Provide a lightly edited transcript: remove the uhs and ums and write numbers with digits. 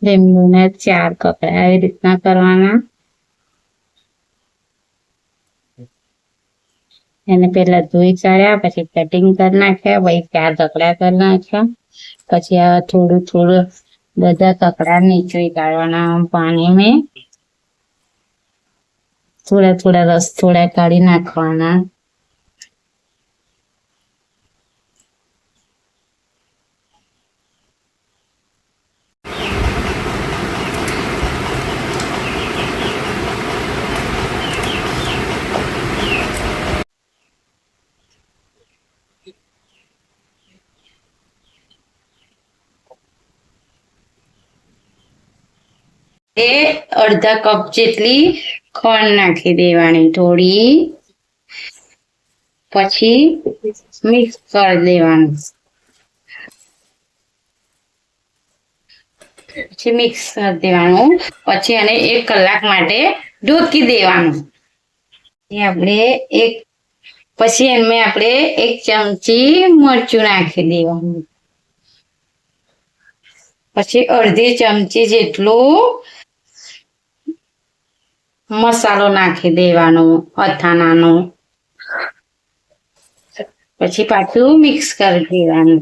લીંબુને 4 કકડા આવી રીતના કરવાના. એને પેલા ધોઈ કાઢ્યા, પછી કટિંગ કરી નાખ્યા, પછી 4 કકડા કરી નાખ્યા. પછી આ થોડું થોડું બધા કકડા નીચોઈ કાઢવાના પાણી में. થોડા થોડા રસ થોડા કાઢી નાખવાના. અડધા કપ જેટલી ખાંડ નાખી દેવાની થોડી, પછી મિક્સ કરી દેવાનું. પછી એને 1 કલાક માટે ઢોકી દેવાનું. પછી એમાં આપણે 1 ચમચી મરચું નાખી દેવાનું. પછી અડધી ચમચી જેટલું મસાલો નાખી દેવાનો અથાણાનો. પછી પાછું મિક્સ કરી દેવાનું.